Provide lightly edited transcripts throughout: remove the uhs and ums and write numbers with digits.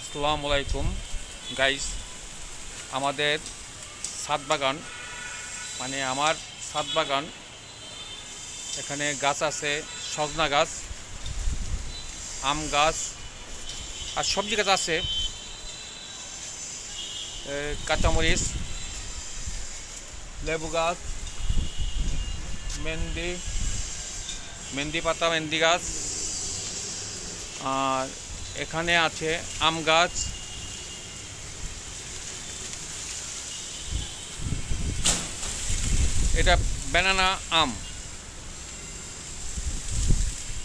আসসালামু আলাইকুম গাইস। আমাদের ছাদ বাগান, মানে আমার ছাদ বাগান, এখানে গাছ আছে, সজনা গাছ, আম গাছ আর সবজি গাছ আছে, কাঁচামরিচ, লেবু গাছ, মেহেন্দি মেহেন্দি পাতা, মেহেন্দি গাছ, আর এখানে আছে আম গাছ। এটা ব্যানানা আম,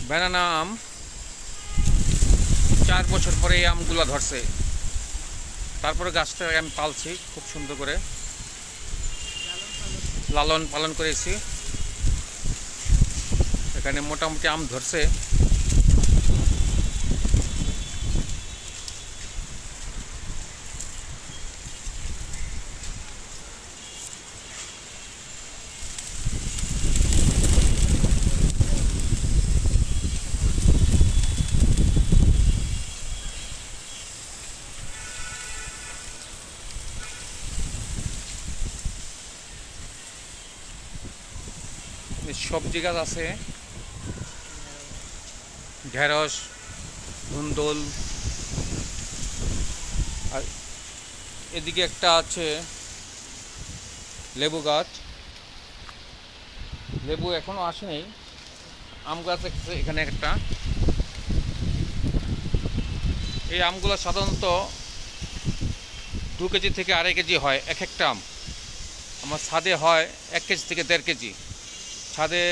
ব্যানানা আম। 4 বছর পরে এই আমগুলো ধরছে। তারপরে গাছটা আমি পালছি, খুব সুন্দর করে লালন পালন করেছি। এখানে মোটামুটি আম ধরছে। সবজি গাছ আছে, ঢেঁড়স, ধুন্দুল, আর এদিকে একটা আছে লেবু গাছ। লেবু এখনও আসেনি। আম গাছ আছে এখানে একটা। এই আমগুলো সাধারণত 2 কেজি থেকে 2.5 কেজি হয় এক একটা আম। আমার ছাদে হয় 1 কেজি থেকে 1.5 কেজি। ছাদে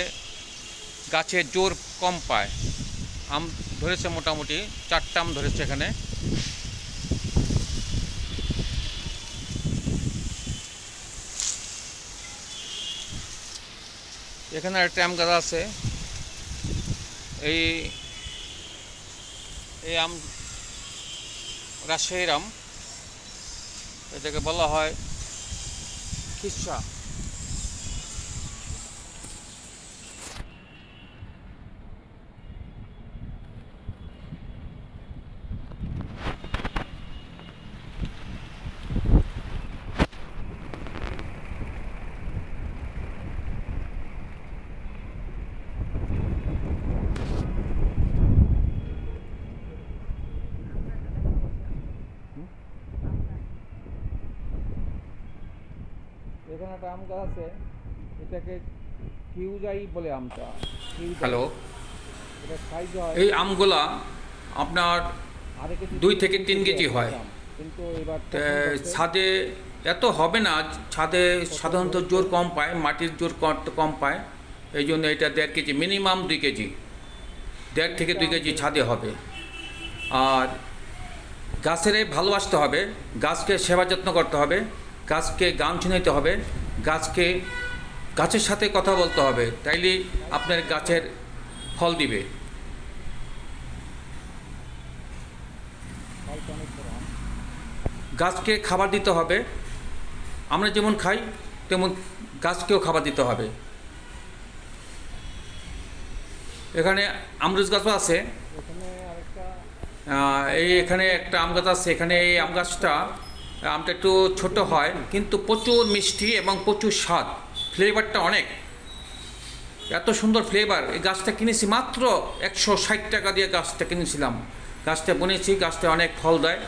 গাছে জোর কম পায়। আম ধরেছে মোটামুটি 4টা আম ধরেছে এখানে। এখানে একটা আম গাছ আছে। এই এই আম রাজশাহীর আম। এটাকে বলা হয় খিরসা। এখানে একটা আম গাছ আছে, এটাকে কিউজাই বলে আমটা। হ্যালো, এটা সাইজ হয়, এই আমগুলা আপনার 2 থেকে 3 কেজি হয়। কিন্তু এবার ছাদে এত হবে না। ছাদে সাধারণত জোর কম পায়, মাটির জোর কম পায়। এই জন্য এটা 1.5 কেজি, মিনিমাম 2 কেজি, 1.5 থেকে 2 কেজি ছাদে হবে। আর গাছের ভালোবাসতে হবে, গাছকে সেবা যত্ন করতে হবে, গাছকে গান শুনাইতে হবে, গাছের সাথে কথা বলতে হবে, তাইলে আপনার গাছের ফল দিবে। গাছকে খাবার দিতে হবে। আমরা যেমন খাই তেমন গাছকেও খাবার দিতে হবে। এখানে আমরুজ গাছও আছে। এখানে একটা আম গাছ আছে। এখানে এই আম গাছটা, আমটা একটু ছোট হয় কিন্তু প্রচুর মিষ্টি এবং প্রচুর স্বাদ। ফ্লেভারটা অনেক, এত সুন্দর ফ্লেভার। এই গাছটা কিনেছি মাত্র 160 টাকা দিয়ে। গাছটা কিনেছিলাম, গাছটা বুনেছি, গাছটা অনেক ফল দেয়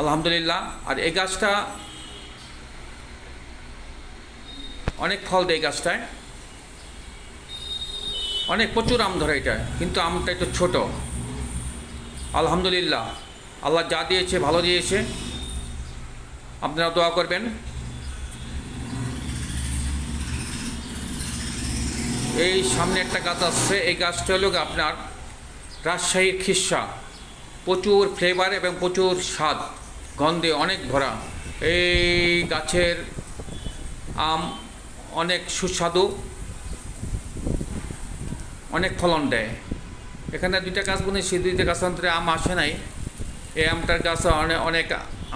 আলহামদুলিল্লাহ। আর এই গাছটা অনেক ফল দেয়, গাছটায় অনেক প্রচুর আম ধরে এটা, কিন্তু আমটা একটু ছোট। আলহামদুলিল্লাহ, আল্লাহ যা দিয়েছে ভালো দিয়েছে। আপনারা দোয়া করবেন। এই সামনে একটা গাছ আসছে, এই গাছটা হলো আপনার রাজশাহীর খিরসা। প্রচুর ফ্লেভার এবং প্রচুর স্বাদ, গন্ধে অনেক ভরা। এই গাছের আম অনেক সুস্বাদু, অনেক ফলন দেয়। এখানে 2টা গাছ বুনেছি, 2টা গাছ অন্তরে আম আসে নাই। এই আমটার গাছ অনেক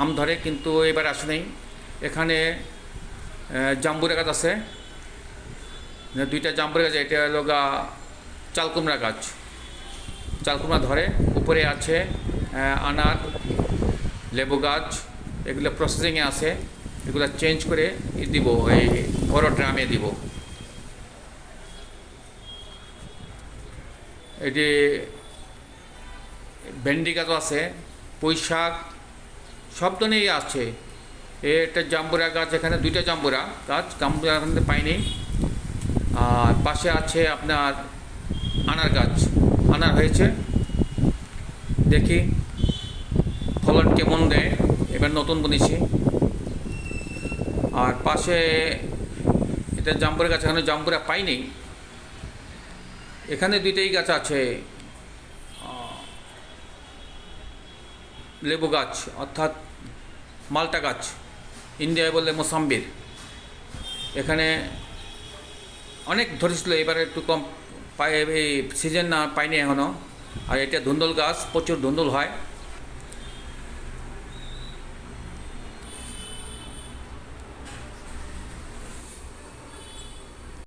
আম ধরে, কিন্তু এবার আসে নাই। এখানে জাম্বুরা গাছ আছে, 2টা জাম্বুরা গাছ। এটা হলো চালকুমড়া গাছ, চালকুমড়া ধরে। উপরে আছে আনার, লেবু গাছ, এগুলো প্রসেসিংয়ে আছে, এগুলো চেঞ্জ করে দিব, এই বড় ড্রামে দিব। এটি ভেন্ডি গাছও আছে, পুঁই শাক, সব ধরনেরই আছে। এটা জাম্বুরা গাছ, এখানে 2টা জাম্বুরা গাছ, জাম্বুরা এখানে পাইনি। আর পাশে আছে আপনার আনার গাছ, আনার হয়েছে, দেখি ফলন কেমন দেয়, এবার নতুন বুনেছি। আর পাশে এটা জাম্বুরা গাছ, এখানে জাম্বুরা পাইনি। এখানে 2টাই গাছ আছে, লেবু গাছ অর্থাৎ মালটা গাছ, ইন্ডিয়ায় বললে মোসাম্বির। এখানে অনেক ধরেছিল, এবারে একটু কম পাই, এই সিজন না পাইনি এখনও। আর এটা ধুন্দুল গাছ, প্রচুর ধুন্দুল হয়।